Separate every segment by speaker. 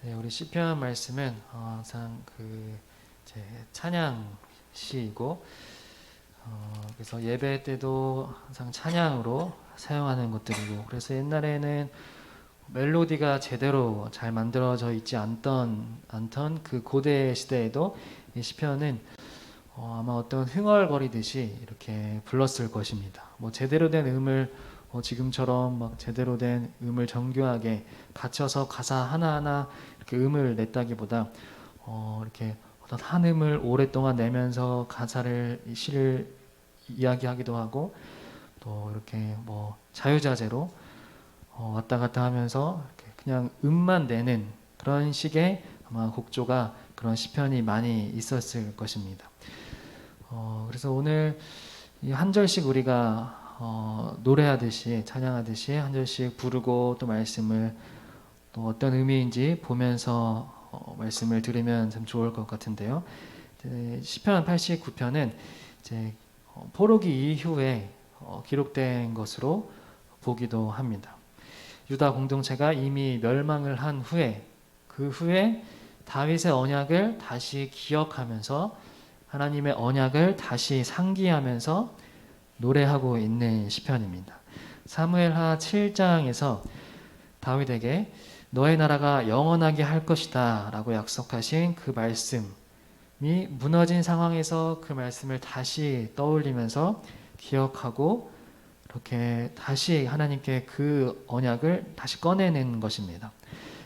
Speaker 1: 네, 우리 시편 말씀은 항상 제 찬양 시이고 그래서 예배 때도 항상 찬양으로 사용하는 것들이고, 그래서 옛날에는 멜로디가 제대로 잘 만들어져 있지 않던 그 고대 시대에도 이 시편은 아마 어떤 흥얼거리듯이 이렇게 불렀을 것입니다. 뭐 제대로 된 음을 지금처럼 막 제대로 된 음을 정교하게 갖춰서 가사 하나하나 이렇게 음을 냈다기보다 이렇게 어떤 한 음을 오랫동안 내면서 가사를 시를 이야기하기도 하고, 또 이렇게 뭐 자유자재로 왔다 갔다 하면서 이렇게 그냥 음만 내는 그런 식의 아마 곡조가, 그런 시편이 많이 있었을 것입니다. 그래서 오늘 이 한 절씩 우리가 노래하듯이 찬양하듯이 한 절씩 부르고, 또 말씀을 또 어떤 의미인지 보면서 말씀을 들으면 참 좋을 것 같은데요. 시편 89편은 이제 포로기 이후에 기록된 것으로 보기도 합니다. 유다 공동체가 이미 멸망을 한 후에, 그 후에 다윗의 언약을 다시 기억하면서 하나님의 언약을 다시 상기하면서 노래하고 있는 시편입니다. 사무엘하 7장에서 다윗에게 너의 나라가 영원하게 할 것이다 라고 약속하신 그 말씀이 무너진 상황에서 그 말씀을 다시 떠올리면서 기억하고, 이렇게 다시 하나님께 그 언약을 다시 꺼내는 것입니다.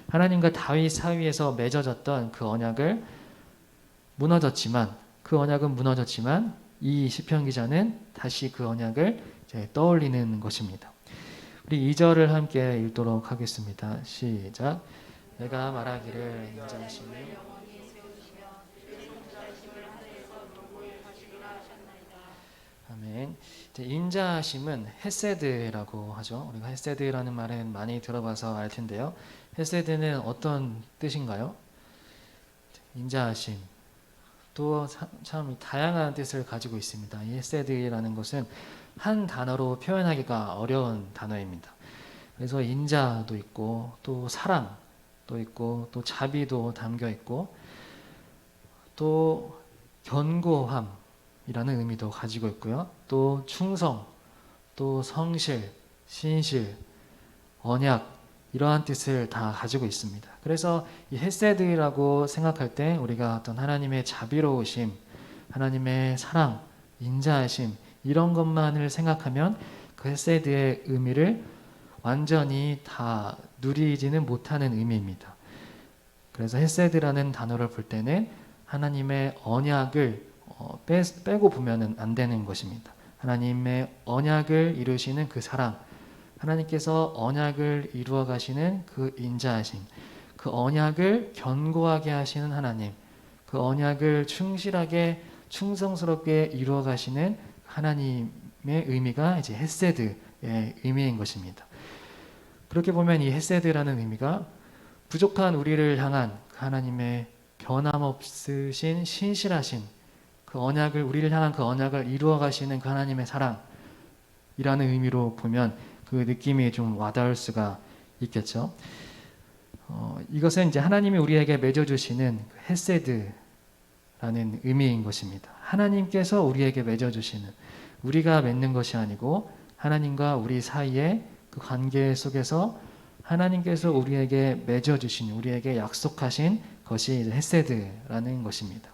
Speaker 1: 하나님과 다윗 사이에서 맺어졌던 그 언약을 그 언약은 무너졌지만 이 시편 기자는 다시 그 언약을 이제 떠올리는 것입니다. 우리 2절을 함께 읽도록 하겠습니다. 시작. 내가 말하기를 인자하심이 아멘. 인자하심은 헤세드라고 하죠. 우리가 헤세드라는 말은 많이 들어봐서 알 텐데요. 헤세드는 어떤 뜻인가요? 인자하심. 또 참 다양한 뜻을 가지고 있습니다. 이 헤세드라는 것은 한 단어로 표현하기가 어려운 단어입니다. 그래서 인자도 있고, 또 사랑도 있고, 또 자비도 담겨 있고, 또 견고함이라는 의미도 가지고 있고요. 또 충성, 또 성실, 신실, 언약, 이러한 뜻을 다 가지고 있습니다. 그래서 이 헤세드라고 생각할 때 우리가 어떤 하나님의 자비로우심, 하나님의 사랑, 인자하심, 이런 것만을 생각하면 그 헤세드의 의미를 완전히 다 누리지는 못하는 의미입니다. 그래서 헤세드라는 단어를 볼 때는 하나님의 언약을 빼고 보면 안 되는 것입니다. 하나님의 언약을 이루시는 그 사랑, 하나님께서 언약을 이루어 가시는 그 인자하심, 그 언약을 견고하게 하시는 하나님, 그 언약을 충실하게 충성스럽게 이루어 가시는 하나님의 의미가 이제 헤세드의 의미인 것입니다. 그렇게 보면 이 헤세드라는 의미가 부족한 우리를 향한 하나님의 변함없으신 신실하신 그 언약을, 우리를 향한 그 언약을 이루어 가시는 그 하나님의 사랑이라는 의미로 보면 그 느낌이 좀 와닿을 수가 있겠죠. 이것은 이제 하나님이 우리에게 맺어주시는 헤세드라는 의미인 것입니다. 하나님께서 우리에게 맺어주시는, 우리가 맺는 것이 아니고 하나님과 우리 사이의 그 관계 속에서 하나님께서 우리에게 맺어주신, 우리에게 약속하신 것이 헤세드라는 것입니다.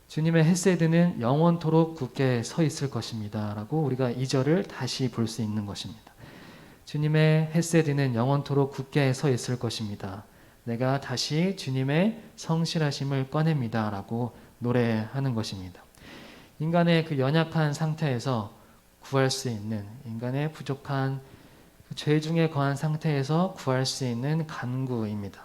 Speaker 1: 주님의 헤세드는 영원토록 굳게 서 있을 것입니다 라고 우리가 2절을 다시 볼 수 있는 것입니다. 주님의 헤세드는 영원토록 굳게 서 있을 것입니다. 내가 다시 주님의 성실하심을 꺼냅니다 라고 노래하는 것입니다. 인간의 그 연약한 상태에서 구할 수 있는, 인간의 부족한 죄 중에 거한 상태에서 구할 수 있는 간구입니다.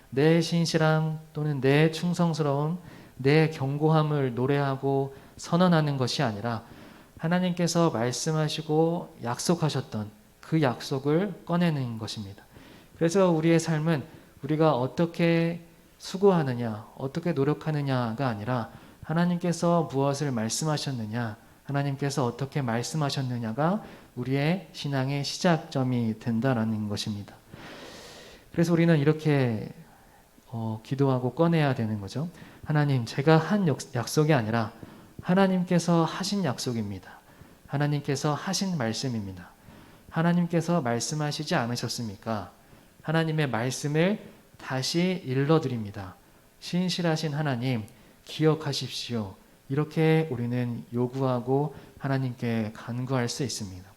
Speaker 1: 내 신실함 또는 내 충성스러움, 내 견고함을 노래하고 선언하는 것이 아니라 하나님께서 말씀하시고 약속하셨던 그 약속을 꺼내는 것입니다. 그래서 우리의 삶은 우리가 어떻게 수고하느냐, 어떻게 노력하느냐가 아니라 하나님께서 무엇을 말씀하셨느냐, 하나님께서 어떻게 말씀하셨느냐가 우리의 신앙의 시작점이 된다라는 것입니다. 그래서 우리는 이렇게 기도하고 꺼내야 되는 거죠. 하나님, 제가 한 약속이 아니라 하나님께서 하신 약속입니다. 하나님께서 하신 말씀입니다. 하나님께서 말씀하시지 않으셨습니까? 하나님의 말씀을 다시 일러드립니다. 신실하신 하나님, 기억하십시오. 이렇게 우리는 요구하고 하나님께 간구할 수 있습니다.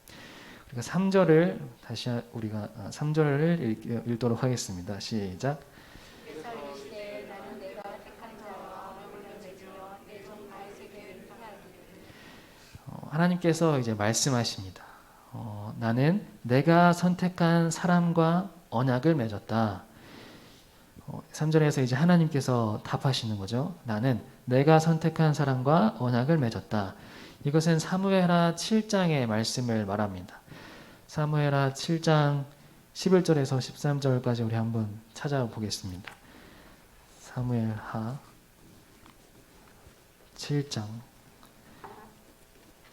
Speaker 1: 우리가 3절을 다시 우리가 3절을 읽도록 하겠습니다. 시작. 하나님께서 이제 말씀하십니다. 나는 내가 선택한 사람과 언약을 맺었다. 3절에서 이제 하나님께서 답하시는 거죠. 나는 내가 선택한 사람과 언약을 맺었다. 이것은 사무엘하 7장의 말씀을 말합니다. 사무엘하 7장 11절에서 13절까지 우리 한번 찾아보겠습니다. 사무엘하 7장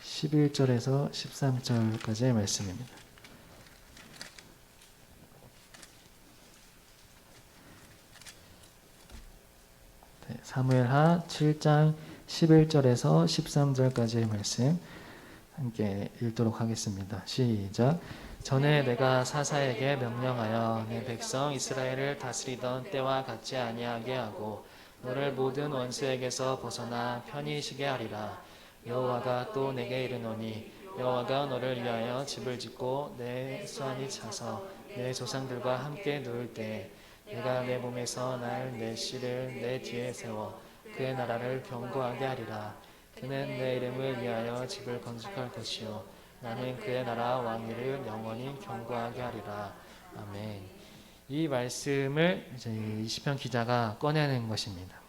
Speaker 1: 11절에서 13절까지의 말씀입니다. 사무엘하 7장 11절에서 13절까지의 말씀 함께 읽도록 하겠습니다. 시작. 전에 내가 사사에게 명령하여 내 백성 이스라엘을 다스리던 때와 같지 아니하게 하고 너를 모든 원수에게서 벗어나 편히 쉬게 하리라. 여호와가 또 내게 이르노니 여호와가 너를 위하여 집을 짓고 내 수완이 차서 내 조상들과 함께 누울 때에 내가 내 몸에서 날 내 씨를 내 뒤에 세워 그의 나라를 견고하게 하리라. 그는 내 이름을 위하여 집을 건축할 것이요 나는 그의 나라 왕위를 영원히 견고하게 하리라. 아멘. 이 말씀을 이제 시편 기자가 꺼내는 것입니다.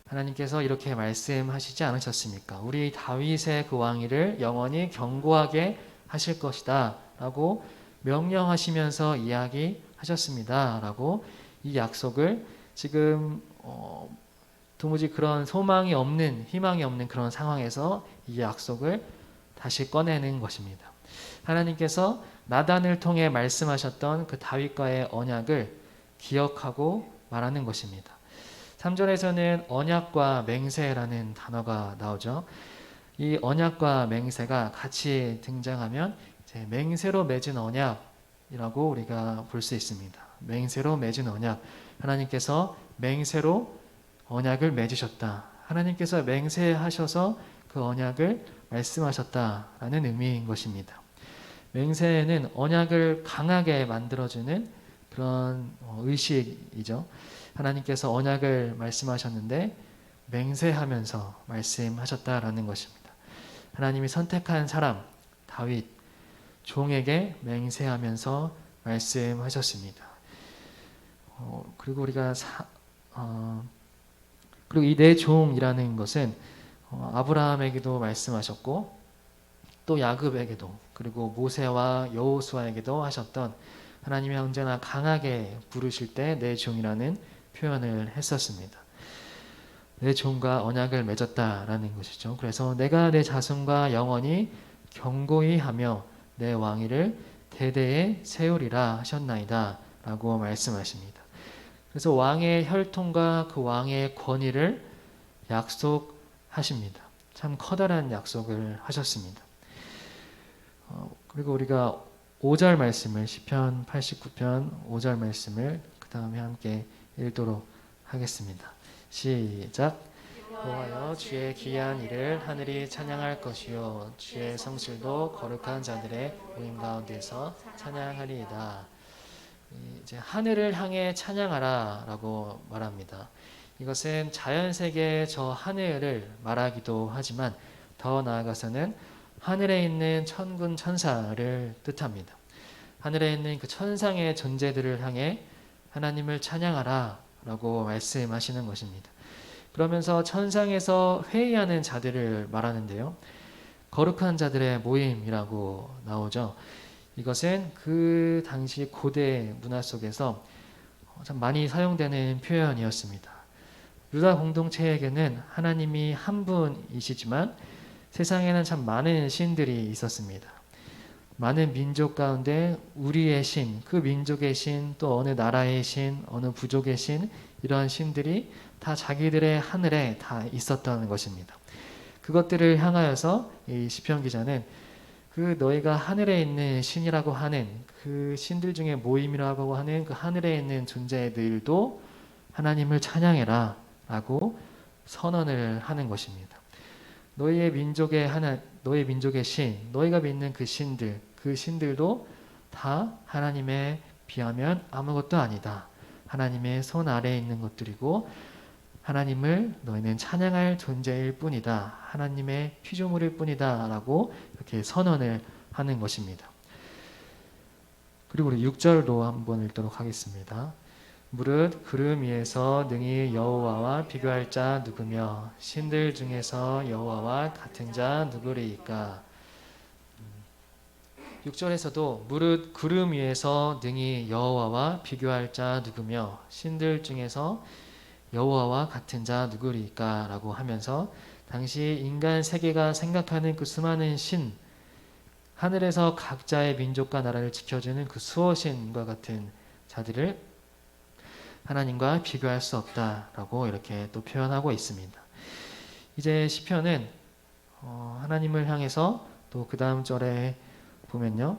Speaker 1: 하나님께서 이렇게 말씀하시지 않으셨습니까? 우리 다윗의 그 왕위를 영원히 견고하게 하실 것이다 라고 명령하시면서 이야기하셨습니다 라고 이 약속을 지금 도무지 그런 소망이 없는, 희망이 없는 그런 상황에서 이 약속을 다시 꺼내는 것입니다. 하나님께서 나단을 통해 말씀하셨던 그 다윗과의 언약을 기억하고 말하는 것입니다. 3절에서는 언약과 맹세라는 단어가 나오죠. 이 언약과 맹세가 같이 등장하면 이제 맹세로 맺은 언약이라고 우리가 볼 수 있습니다. 맹세로 맺은 언약. 하나님께서 맹세로 언약을 맺으셨다. 하나님께서 맹세하셔서 그 언약을 말씀하셨다라는 의미인 것입니다. 맹세는 언약을 강하게 만들어주는 그런 의식이죠. 하나님께서 언약을 말씀하셨는데 맹세하면서 말씀하셨다라는 것입니다. 하나님이 선택한 사람 다윗 종에게 맹세하면서 말씀하셨습니다. 그리고 우리가 그리고 이 내 종이라는 것은 아브라함에게도 말씀하셨고 또 야곱에게도 그리고 모세와 여호수아에게도 하셨던 하나님이 언제나 강하게 부르실 때 내 종이라는 표현을 했었습니다. 내 종과 언약을 맺었다라는 것이죠. 그래서 내가 내 자손과 영원히 견고히 하며 내 왕위를 대대에 세우리라 하셨나이다 라고 말씀하십니다. 그래서 왕의 혈통과 그 왕의 권위를 약속하십니다. 참 커다란 약속을 하셨습니다. 그리고 우리가 5절 말씀을 시편 89편 5절 말씀을 그 다음에 함께 읽도록 하겠습니다. 시작. 여호와여 주의 기이한 일을 하늘이 찬양할 것이요 주의 성실도 거룩한 자들의 모임 가운데서 찬양하리이다. 이제 하늘을 향해 찬양하라라고 말합니다. 이것은 자연 세계의 저 하늘을 말하기도 하지만 더 나아가서는 하늘에 있는 천군 천사를 뜻합니다. 하늘에 있는 그 천상의 존재들을 향해 하나님을 찬양하라 라고 말씀하시는 것입니다. 그러면서 천상에서 회의하는 자들을 말하는데요. 거룩한 자들의 모임이라고 나오죠. 이것은 그 당시 고대 문화 속에서 참 많이 사용되는 표현이었습니다. 유다 공동체에게는 하나님이 한 분이시지만 세상에는 참 많은 신들이 있었습니다. 많은 민족 가운데 우리의 신, 그 민족의 신, 또 어느 나라의 신, 어느 부족의 신, 이러한 신들이 다 자기들의 하늘에 다 있었다는 것입니다. 그것들을 향하여서 이 시편 기자는 그 너희가 하늘에 있는 신이라고 하는 그 신들 중에 모임이라고 하는 그 하늘에 있는 존재들도 하나님을 찬양해라 라고 선언을 하는 것입니다. 너희의 민족의 신, 너희가 믿는 그 신들, 그 신들도 다 하나님에 비하면 아무것도 아니다. 하나님의 손 아래에 있는 것들이고 하나님을 너희는 찬양할 존재일 뿐이다. 하나님의 피조물일 뿐이다. 라고 이렇게 선언을 하는 것입니다. 그리고 우리 6절도 한번 읽도록 하겠습니다. 무릇 구름 위에서 능히 여호와와 비교할 자 누구며 신들 중에서 여호와와 같은 자 누구리이까. 6절에서도 무릇 구름 위에서 능히 여호와와 비교할 자 누구며 신들 중에서 여호와와 같은 자 누구리까 라고 하면서 당시 인간 세계가 생각하는 그 수많은 신, 하늘에서 각자의 민족과 나라를 지켜주는 그 수호신과 같은 자들을 하나님과 비교할 수 없다라고 이렇게 또 표현하고 있습니다. 이제 시편은 하나님을 향해서 또 그 다음 절에 보면요,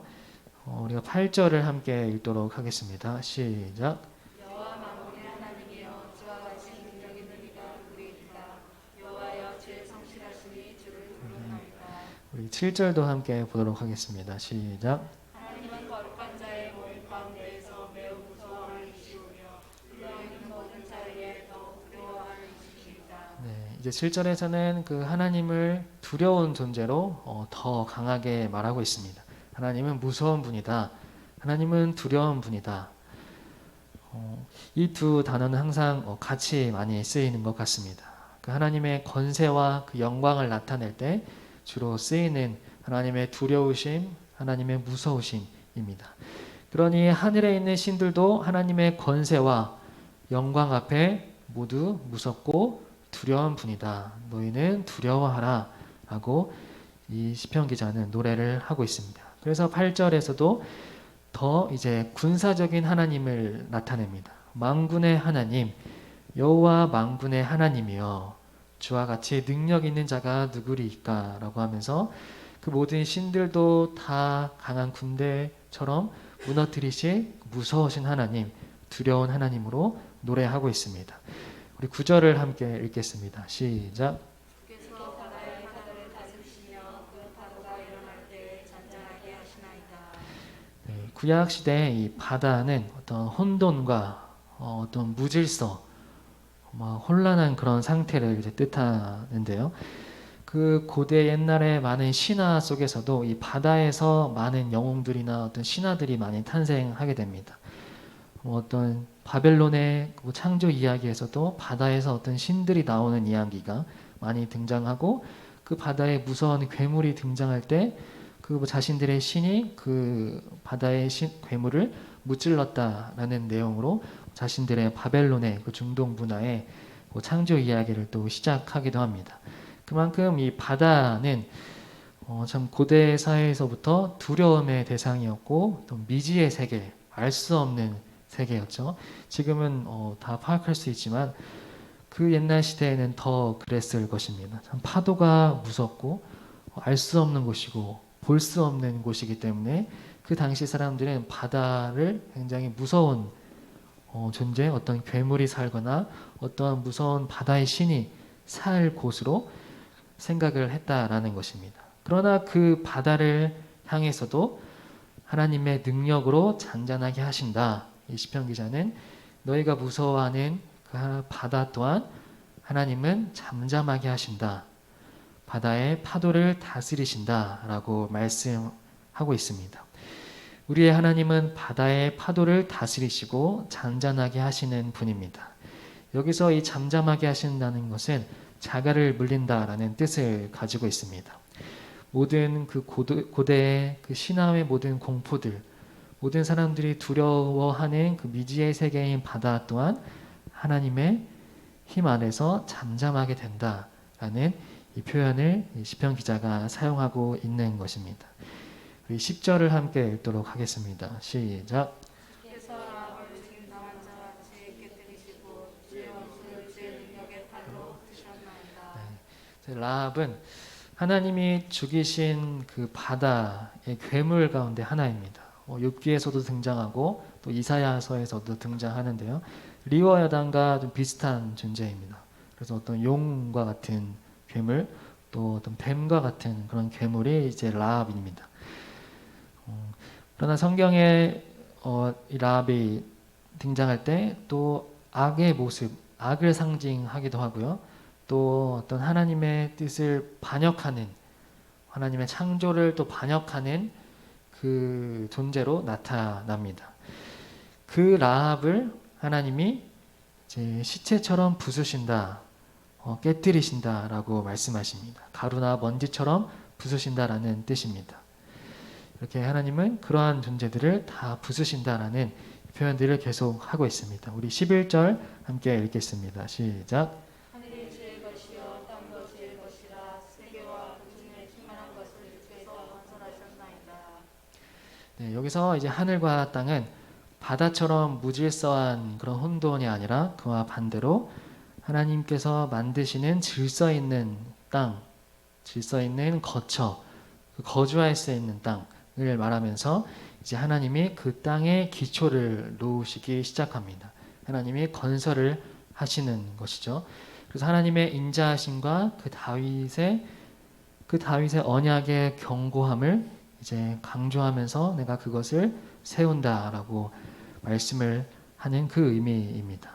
Speaker 1: 우리가 8절을 함께 읽도록 하겠습니다. 시작.
Speaker 2: 여호와 만군의 하나님이여 주와 같이 능력 있는 이가 누구리이까. 여호와여 주의 성실하심이 주를 부르나이다.
Speaker 1: 우리 7절도 함께 보도록 하겠습니다. 시작.
Speaker 2: 하나님은 거룩한 자의 모임 가운데에서 매우 무서워하는 이시오며 불러 있는 모든 자에게 더욱 두려워하는 이시니이다.
Speaker 1: 네, 이제 7절에서는 그 하나님을 두려운 존재로 더 강하게 말하고 있습니다. 하나님은 무서운 분이다. 하나님은 두려운 분이다. 이 두 단어는 항상 같이 많이 쓰이는 것 같습니다. 그 하나님의 권세와 그 영광을 나타낼 때 주로 쓰이는 하나님의 두려우심, 하나님의 무서우심입니다. 그러니 하늘에 있는 신들도 하나님의 권세와 영광 앞에 모두 무섭고 두려운 분이다. 너희는 두려워하라 라고 이 시편 기자는 노래를 하고 있습니다. 그래서 8절에서도 더 이제 군사적인 하나님을 나타냅니다. 만군의 하나님, 여호와 만군의 하나님이여 주와 같이 능력 있는 자가 누구리이까 라고 하면서 그 모든 신들도 다 강한 군대처럼 무너뜨리실 무서우신 하나님, 두려운 하나님으로 노래하고 있습니다. 우리 9절을 함께 읽겠습니다. 시작.
Speaker 2: 주께서 바다의 파도를 다스리시며 그 파도가 일어날 때에 잔잔하게 하시나이다.
Speaker 1: 네, 구약 시대 이 바다는 어떤 혼돈과 어떤 무질서, 혼란한 그런 상태를 이제 뜻하는데요. 그 고대 옛날에 많은 신화 속에서도 이 바다에서 많은 영웅들이나 어떤 신화들이 많이 탄생하게 됩니다. 어떤 바벨론의 그 창조 이야기에서도 바다에서 어떤 신들이 나오는 이야기가 많이 등장하고 그 바다에 무서운 괴물이 등장할 때 그 자신들의 신이 그 바다의 괴물을 무찔렀다라는 내용으로 자신들의 바벨론의 그 중동 문화의 그 창조 이야기를 또 시작하기도 합니다. 그만큼 이 바다는 참 고대 사회에서부터 두려움의 대상이었고 또 미지의 세계, 알 수 없는 세계였죠. 지금은 다 파악할 수 있지만 그 옛날 시대에는 더 그랬을 것입니다. 참 파도가 무섭고 알 수 없는 곳이고 볼 수 없는 곳이기 때문에 그 당시 사람들은 바다를 굉장히 무서운 존재, 어떤 괴물이 살거나 어떤 무서운 바다의 신이 살 곳으로 생각을 했다라는 것입니다. 그러나 그 바다를 향해서도 하나님의 능력으로 잔잔하게 하신다. 이 시편 기자는 너희가 무서워하는 그 바다 또한 하나님은 잠잠하게 하신다. 바다의 파도를 다스리신다 라고 말씀하고 있습니다. 우리의 하나님은 바다의 파도를 다스리시고 잔잔하게 하시는 분입니다. 여기서 이 잠잠하게 하신다는 것은 자갈을 물린다라는 뜻을 가지고 있습니다. 모든 그 고대의 그 신화의 모든 공포들, 모든 사람들이 두려워하는 그 미지의 세계인 바다 또한 하나님의 힘 안에서 잠잠하게 된다라는 이 표현을 시편 기자가 사용하고 있는 것입니다. 우리 10절을 함께 읽도록 하겠습니다. 시작.
Speaker 2: 주께서 라합을 죽임당한 자같이 깨뜨리시고 주의 원수를 주의 능력의 칼로 드셨나이다.
Speaker 1: 라합은 하나님이 죽이신 그 바다의 괴물 가운데 하나입니다. 욥기에서도 등장하고 또 이사야서에서도 등장하는데요. 리워 여단과 좀 비슷한 존재입니다. 그래서 어떤 용과 같은 괴물, 또 어떤 뱀과 같은 그런 괴물이 이제 라합입니다. 그러나 성경에 이 라합이 등장할 때 또 악의 모습, 악을 상징하기도 하고요. 또 어떤 하나님의 뜻을 반역하는, 하나님의 창조를 또 반역하는 그 존재로 나타납니다. 그 라합을 하나님이 이제 시체처럼 부수신다, 깨뜨리신다라고 말씀하십니다. 가루나 먼지처럼 부수신다라는 뜻입니다. 이렇게 하나님은 그러한 존재들을 다 부수신다라는 표현들을 계속 하고 있습니다. 우리 11절 함께 읽겠습니다. 시작.
Speaker 2: 하늘이 주의 것이요 땅도 주의 것이라 세계와 그 중에 충만한 것을 주께서 건설하셨나이다.
Speaker 1: 네, 여기서 이제 하늘과 땅은 바다처럼 무질서한 그런 혼돈이 아니라 그와 반대로 하나님께서 만드시는 질서 있는 땅, 질서 있는 거처, 거주할 수 있는 땅을 말하면서 이제 하나님이 그 땅에 기초를 놓으시기 시작합니다. 하나님이 건설을 하시는 것이죠. 그래서 하나님의 인자하심과 그 다윗의 언약의 견고함을 이제 강조하면서 내가 그것을 세운다라고 말씀을 하는 그 의미입니다.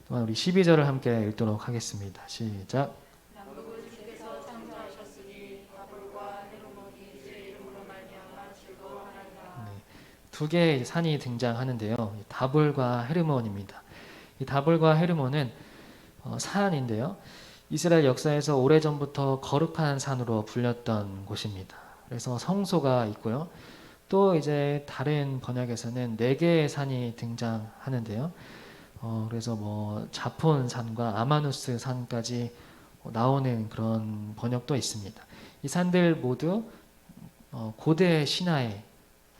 Speaker 1: 또한 우리 12절을 함께 읽도록 하겠습니다. 시작.
Speaker 2: 남북을 주께서 창조하셨으니 바볼과 헤르몬이 주의 이름으로 말미암아 즐거워하나이다.
Speaker 1: 네, 두 개의 산이 등장하는데요. 다볼과 헤르몬입니다. 이 다볼과 헤르몬은 산인데요. 이스라엘 역사에서 오래전부터 거룩한 산으로 불렸던 곳입니다. 그래서 성소가 있고요. 또 이제 다른 번역에서는 네 개의 산이 등장하는데요. 그래서 뭐 자폰 산과 아마누스 산까지 나오는 그런 번역도 있습니다. 이 산들 모두 고대 신화에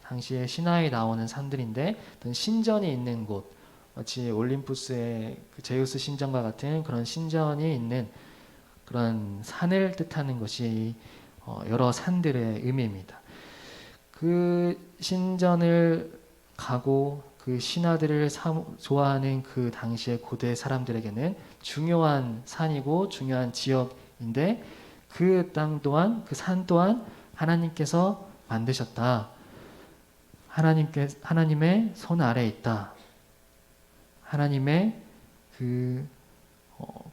Speaker 1: 당시에 신화에 나오는 산들인데 어떤 신전이 있는 곳, 마치 올림푸스의 그 제우스 신전과 같은 그런 신전이 있는 그런 산을 뜻하는 것이 여러 산들의 의미입니다. 그 신전을 가고 그 신화들을 좋아하는 그 당시의 고대 사람들에게는 중요한 산이고 중요한 지역인데 그 땅 또한 그 산 또한 하나님께서 만드셨다. 하나님의 손 아래에 있다. 하나님의 그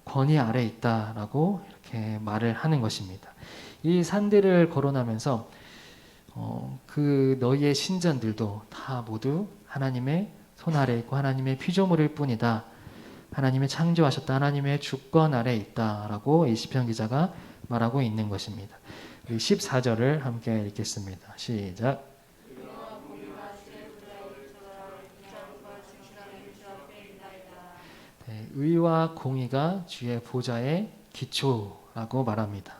Speaker 1: 권위 아래에 있다라고 이렇게 말을 하는 것입니다. 이 산들을 거론하면서 그 너희의 신전들도 다 모두 하나님의 손 아래에 있고 하나님의 피조물일 뿐이다. 하나님의 창조하셨다. 하나님의 주권 아래에 있다라고 이 시편 기자가 말하고 있는 것입니다. 우리 14절을 함께 읽겠습니다. 시작. 네, 의와 공의가 주의 보좌의 기초라고 말합니다.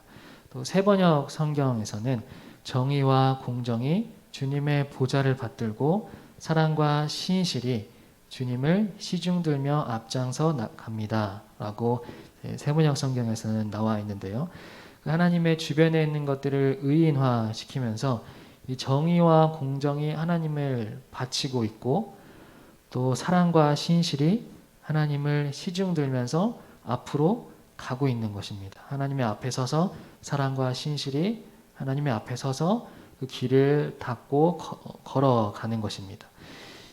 Speaker 1: 또 세번역 성경에서는 정의와 공정이 주님의 보좌를 받들고 사랑과 신실이 주님을 시중들며 앞장서 갑니다. 라고 세번역 성경에서는 나와 있는데요. 하나님의 주변에 있는 것들을 의인화시키면서 이 정의와 공정이 하나님을 바치고 있고 또 사랑과 신실이 하나님을 시중들면서 앞으로 가고 있는 것입니다. 하나님의 앞에 서서 사랑과 신실이 하나님의 앞에 서서 그 길을 닦고 걸어가는 것입니다.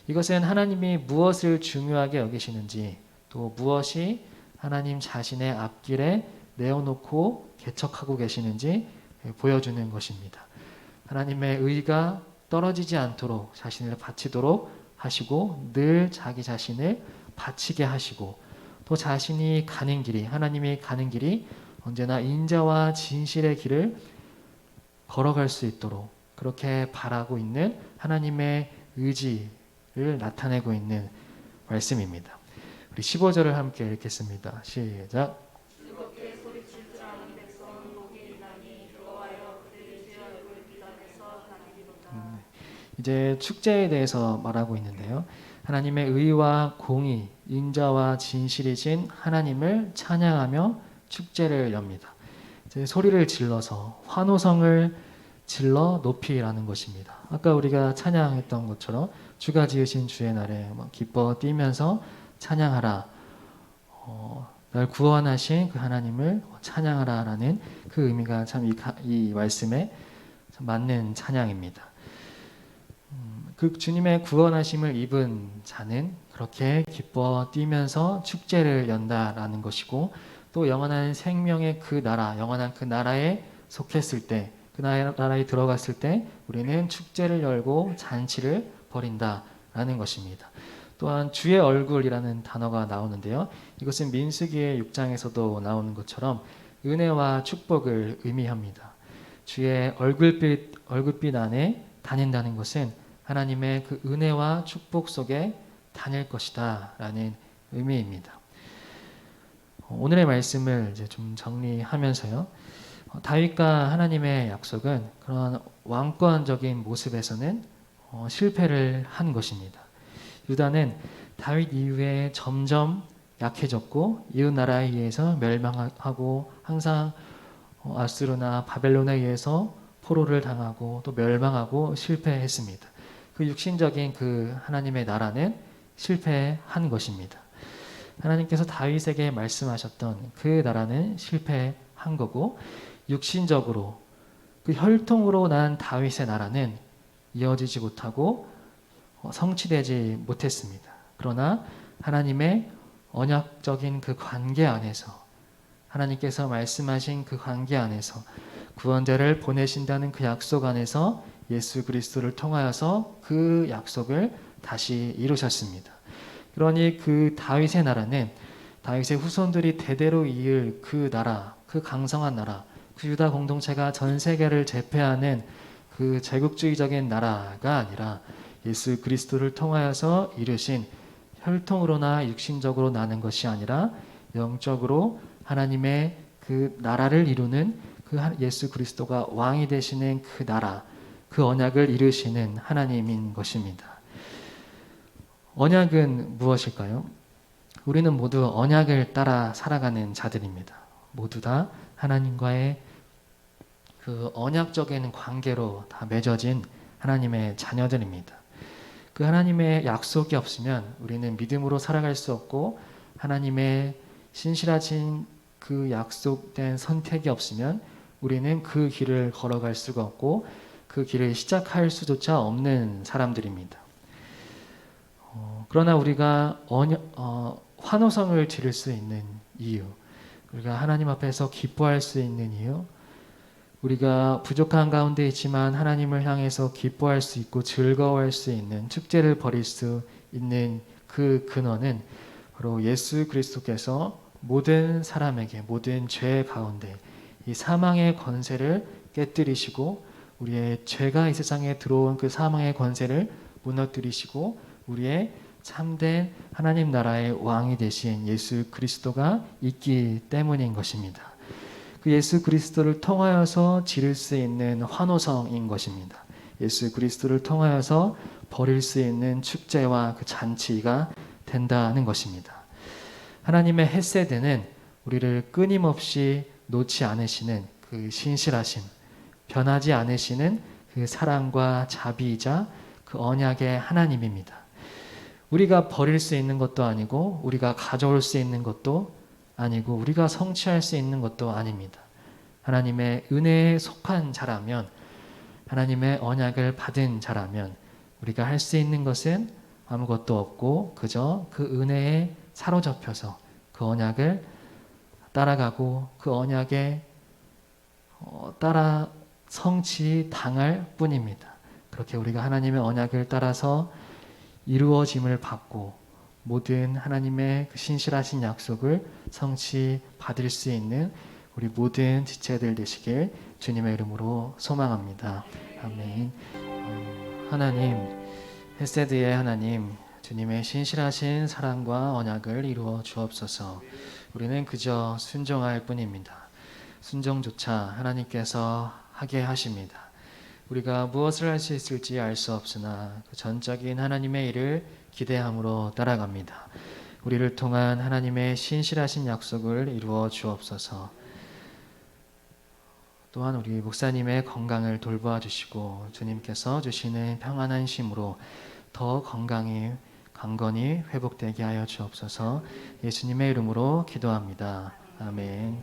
Speaker 1: 이것은 하나님이 무엇을 중요하게 여기시는지 또 무엇이 하나님 자신의 앞길에 내어놓고 개척하고 계시는지 보여주는 것입니다. 하나님의 의가 떨어지지 않도록 자신을 바치도록 하시고 늘 자기 자신을 바치게 하시고 또 자신이 가는 길이 하나님이 가는 길이 언제나 인자와 진실의 길을 걸어갈 수 있도록 그렇게 바라고 있는 하나님의 의지를 나타내고 있는 말씀입니다. 우리 15절을 함께 읽겠습니다. 시작.
Speaker 2: 즐겁게 소리칠 줄 아는 백성은 복이 있나니 여호와여 그들이 주의 얼굴 비전에서 나누리로다.
Speaker 1: 이제 축제에 대해서 말하고 있는데요. 하나님의 의와 공의, 인자와 진실이신 하나님을 찬양하며 축제를 엽니다. 이제 소리를 질러서 환호성을 질러 높이라는 것입니다. 아까 우리가 찬양했던 것처럼 주가 지으신 주의 날에 기뻐 뛰면서 찬양하라. 날 구원하신 그 하나님을 찬양하라라는 그 의미가 참 이 말씀에 참 맞는 찬양입니다. 그 주님의 구원하심을 입은 자는 그렇게 기뻐 뛰면서 축제를 연다라는 것이고, 또 영원한 생명의 그 나라, 영원한 그 나라에 속했을 때, 그 나라에 들어갔을 때 우리는 축제를 열고 잔치를 벌인다라는 것입니다. 또한 주의 얼굴이라는 단어가 나오는데요. 이것은 민수기의 6장에서도 나오는 것처럼 은혜와 축복을 의미합니다. 주의 얼굴빛 안에 다닌다는 것은 하나님의 그 은혜와 축복 속에 다닐 것이다 라는 의미입니다. 오늘의 말씀을 이제 좀 정리하면서요. 다윗과 하나님의 약속은 그런 왕권적인 모습에서는 실패를 한 것입니다. 유다는 다윗 이후에 점점 약해졌고 이웃 나라에 의해서 멸망하고 항상 아수르나 바벨론에 의해서 포로를 당하고 또 멸망하고 실패했습니다. 그 육신적인 그 하나님의 나라는 실패한 것입니다. 하나님께서 다윗에게 말씀하셨던 그 나라는 실패한 거고, 육신적으로 그 혈통으로 난 다윗의 나라는 이어지지 못하고 성취되지 못했습니다. 그러나 하나님의 언약적인 그 관계 안에서, 하나님께서 말씀하신 그 관계 안에서, 구원자를 보내신다는 그 약속 안에서 예수 그리스도를 통하여서 그 약속을 다시 이루셨습니다. 그러니 그 다윗의 나라는 다윗의 후손들이 대대로 이을 그 나라, 그 강성한 나라, 그 유다 공동체가 전 세계를 제패하는 그 제국주의적인 나라가 아니라 예수 그리스도를 통하여서 이루신, 혈통으로나 육신적으로 나는 것이 아니라 영적으로 하나님의 그 나라를 이루는 그 예수 그리스도가 왕이 되시는 그 나라, 그 언약을 이루시는 하나님인 것입니다. 언약은 무엇일까요? 우리는 모두 언약을 따라 살아가는 자들입니다. 모두 다 하나님과의 그 언약적인 관계로 다 맺어진 하나님의 자녀들입니다. 그 하나님의 약속이 없으면 우리는 믿음으로 살아갈 수 없고, 하나님의 신실하신 그 약속된 선택이 없으면 우리는 그 길을 걸어갈 수가 없고 그 길을 시작할 수조차 없는 사람들입니다. 그러나 우리가 환호성을 지를 수 있는 이유, 우리가 하나님 앞에서 기뻐할 수 있는 이유, 우리가 부족한 가운데 있지만 하나님을 향해서 기뻐할 수 있고 즐거워할 수 있는, 축제를 벌일 수 있는 그 근원은 바로 예수 그리스도께서 모든 사람에게, 모든 죄 가운데 이 사망의 권세를 깨뜨리시고, 우리의 죄가 이 세상에 들어온 그 사망의 권세를 무너뜨리시고 우리의 참된 하나님 나라의 왕이 되신 예수 그리스도가 있기 때문인 것입니다. 그 예수 그리스도를 통하여서 지를 수 있는 환호성인 것입니다. 예수 그리스도를 통하여서 벌일 수 있는 축제와 그 잔치가 된다는 것입니다. 하나님의 헤세드는 우리를 끊임없이 놓지 않으시는 그 신실하심, 변하지 않으시는 그 사랑과 자비이자 그 언약의 하나님입니다. 우리가 버릴 수 있는 것도 아니고 우리가 가져올 수 있는 것도 아니고 우리가 성취할 수 있는 것도 아닙니다. 하나님의 은혜에 속한 자라면, 하나님의 언약을 받은 자라면 우리가 할 수 있는 것은 아무것도 없고 그저 그 은혜에 사로잡혀서 그 언약을 따라가고 그 언약에 따라 성취당할 뿐입니다. 그렇게 우리가 하나님의 언약을 따라서 이루어짐을 받고 모든 하나님의 그 신실하신 약속을 성취받을 수 있는 우리 모든 지체들 되시길 주님의 이름으로 소망합니다. 아멘. 하나님, 헤세드의 하나님, 주님의 신실하신 사랑과 언약을 이루어 주옵소서. 우리는 그저 순종할 뿐입니다. 순종조차 하나님께서 하게 하십니다. 우리가 무엇을 할 수 있을지 알 수 없으나 그 전적인 하나님의 일을 기대함으로 따라갑니다. 우리를 통한 하나님의 신실하신 약속을 이루어 주옵소서. 또한 우리 목사님의 건강을 돌보아 주시고 주님께서 주시는 평안한 심으로 더 건강히 강건히 회복되게 하여 주옵소서. 예수님의 이름으로 기도합니다. 아멘.